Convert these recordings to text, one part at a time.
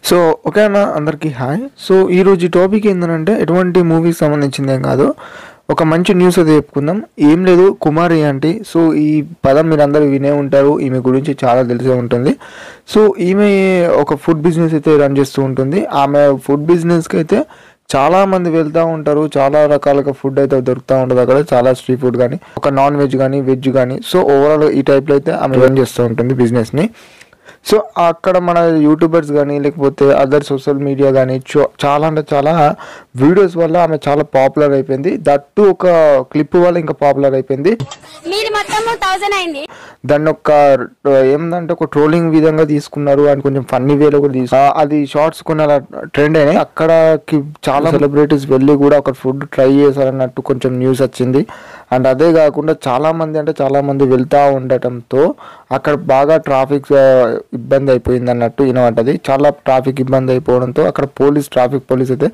So ఓకేనా అందరికీ hi. So ఈరోజు ఈ టాపిక్ ఏంటంటే ఎటువంటి మూవీకి సంబంధించింది ఏం కాదు, ఒక మంచి న్యూస్ అయితే చెప్పుకుందాం. ఏం లేదు, కుమారి ఆంటీ. సో ఈ పదం మీరు అందరూ వినే ఉంటారు, ఈమె గురించి చాలా తెలిసే ఉంటుంది. సో ఈమె ఒక ఫుడ్ బిజినెస్ అయితే రన్ చేస్తూ ఉంటుంది. ఆమె ఫుడ్ బిజినెస్కి అయితే చాలా మంది వెళ్తూ ఉంటారు, చాలా రకాలుగా ఫుడ్ అయితే దొరుకుతూ ఉంటుంది అక్కడ, చాలా స్ట్రీట్ ఫుడ్ కానీ, ఒక నాన్ వెజ్ కానీ వెజ్ కానీ. సో ఓవరాల్ ఈ టైప్లో అయితే ఆమె రన్ చేస్తూ ఉంటుంది బిజినెస్ని. సో అక్కడ మన యూట్యూబర్స్ కానీ లేకపోతే అదర్ సోషల్ మీడియా కానీ చాలా అంటే చాలా వీడియోస్ వల్ల ఆమె చాలా పాపులర్ అయిపోయింది. దట్టు ఒక క్లిప్ వల్ల ఇంకా పాపులర్ అయిపోయింది. దాన్ని ఒక ఏమందంటే ఒక ట్రోలింగ్ విధంగా తీసుకున్నారు అండ్ కొంచెం ఫన్నీ వేలో కూడా తీసుకున్నారు. అది షార్ట్స్ కొన్ని అలా ట్రెండ్ అయినాయి. అక్కడకి చాలా సెలబ్రిటీస్ వెళ్ళి కూడా ఒక ఫుడ్ ట్రై చేశారన్నట్టు కొంచెం న్యూస్ వచ్చింది. అండ్ అదే కాకుండా చాలా మంది వెళ్తూ ఉండటంతో అక్కడ బాగా ట్రాఫిక్ ఇబ్బంది అయిపోయింది అన్నట్టు వినబడ్డది. చాలా ట్రాఫిక్ ఇబ్బంది అయిపోవడంతో అక్కడ ట్రాఫిక్ పోలీస్ అయితే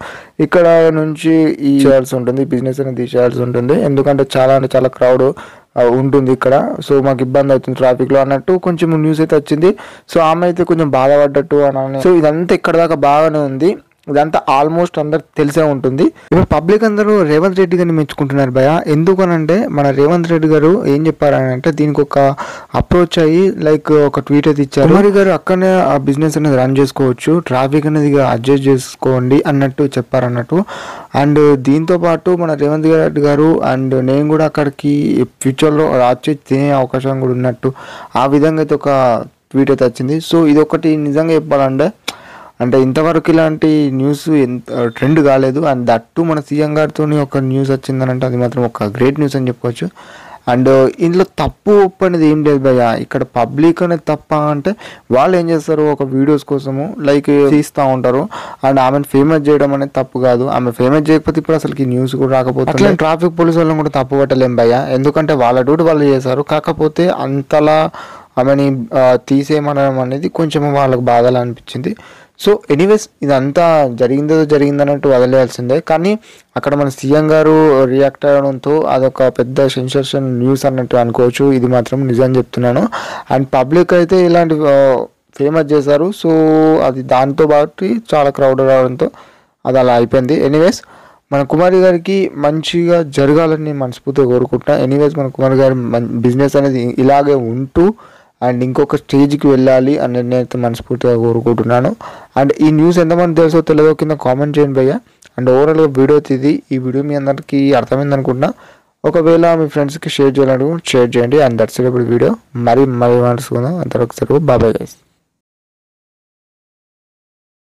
ఇక్కడ నుంచి ఈ చేయాల్సి ఉంటుంది, బిజినెస్ అనేది తీసేయాల్సి ఉంటుంది. ఎందుకంటే చాలా క్రౌడ్ ఉంటుంది ఇక్కడ. సో మాకు ఇబ్బంది అవుతుంది ట్రాఫిక్లో అన్నట్టు కొంచెం న్యూస్ అయితే వచ్చింది. సో ఆమె అయితే కొంచెం బాధపడ్డట్టు అని. సో ఇదంతా ఇక్కడ దాకా బాగానే ఉంది. ఇదంతా ఆల్మోస్ట్ అందరికి తెలిసే ఉంటుంది. ఇప్పుడు పబ్లిక్ అందరూ రేవంత్ రెడ్డి గారిని మెచ్చుకుంటున్నారు భయ. ఎందుకనంటే మన రేవంత్ రెడ్డి గారు ఏం చెప్పారంటే దీనికి ఒక అప్రోచ్ అయ్యి లైక్ ఒక ట్వీట్ అయితే ఇచ్చారు. కుమారి గారు అక్కడనే ఆ బిజినెస్ అనేది రన్ చేసుకోవచ్చు, ట్రాఫిక్ అనేది అడ్జస్ట్ చేసుకోండి అన్నట్టు చెప్పారన్నట్టు. అండ్ దీంతో పాటు మన రేవంత్ రెడ్డి గారు అండ్ నేను కూడా అక్కడికి ఫ్యూచర్లో రాచి తినే అవకాశం కూడా ఉన్నట్టు ఆ విధంగా అయితే ఒక ట్వీట్ అయితే వచ్చింది. సో ఇది ఒకటి నిజంగా చెప్పాలంటే ఇంతవరకు ఇలాంటి న్యూస్ ట్రెండ్ కాలేదు. అండ్ దట్టు మన సీఎం గారితో ఒక న్యూస్ వచ్చిందని అంటే అది మాత్రం ఒక గ్రేట్ న్యూస్ అని చెప్పుకోవచ్చు. అండ్ ఇందులో తప్పు ఒప్పు అనేది ఏం లేదు భయ్య. ఇక్కడ పబ్లిక్ అనేది తప్ప అంటే వాళ్ళు ఏం చేస్తారు, ఒక వీడియోస్ కోసము లైక్ తీస్తూ ఉంటారు. అండ్ ఆమెను ఫేమస్ చేయడం అనేది తప్పు కాదు. ఆమె ఫేమస్ చేయకపోతే ఇప్పుడు అసలు న్యూస్ కూడా రాకపోతే అట్లా ట్రాఫిక్ పోలీస్ వాళ్ళని కూడా తప్పు పట్టలేం భయ్య. ఎందుకంటే వాళ్ళ డ్యూటీ వాళ్ళు చేశారు. కాకపోతే అంతలా ఆమెని తీసేయమనడం అనేది కొంచెం వాళ్ళకి బాధలా అనిపించింది. సో ఎనీవేస్ ఇదంతా జరిగిందన్నట్టు వదిలేయాల్సిందే. కానీ అక్కడ మన సీఎం గారు రియాక్ట్ అవ్వడంతో అదొక పెద్ద సెన్సేషన్ న్యూస్ అన్నట్టు అనుకోవచ్చు. ఇది మాత్రం నిజం చెప్తున్నాను. అండ్ పబ్లిక్ అయితే ఇలాంటి ఫేమస్ చేశారు. సో అది దాంతో పాటు చాలా క్రౌడ్ రావడంతో అది అలా అయిపోయింది. ఎనీవేస్ మన కుమారి గారికి మంచిగా జరగాలని మనస్ఫూర్తిగా కోరుకుంటున్నా. ఎనీవేస్ మన కుమారి గారి బిజినెస్ అనేది ఇలాగే ఉంటూ అండ్ ఇంకొక స్టేజ్కి వెళ్ళాలి అని నేనైతే మనస్ఫూర్తిగా కోరుకుంటున్నాను. అండ్ ఈ న్యూస్ ఎంతమంది తెలుసో తెలియదో కింద కామెంట్ చేయండి భయ్య. అండ్ ఓవరాల్గా వీడియో ఇది. ఈ వీడియో మీ అందరికీ అర్థమైంది అనుకుంటున్నా. ఒకవేళ మీ ఫ్రెండ్స్కి షేర్ చేయాలంటే షేర్ చేయండి. అండ్ దట్స్ ఇప్పుడు వీడియో మరి మనసుకుందాం. అంతవరకు బాబాయ్ గైస్.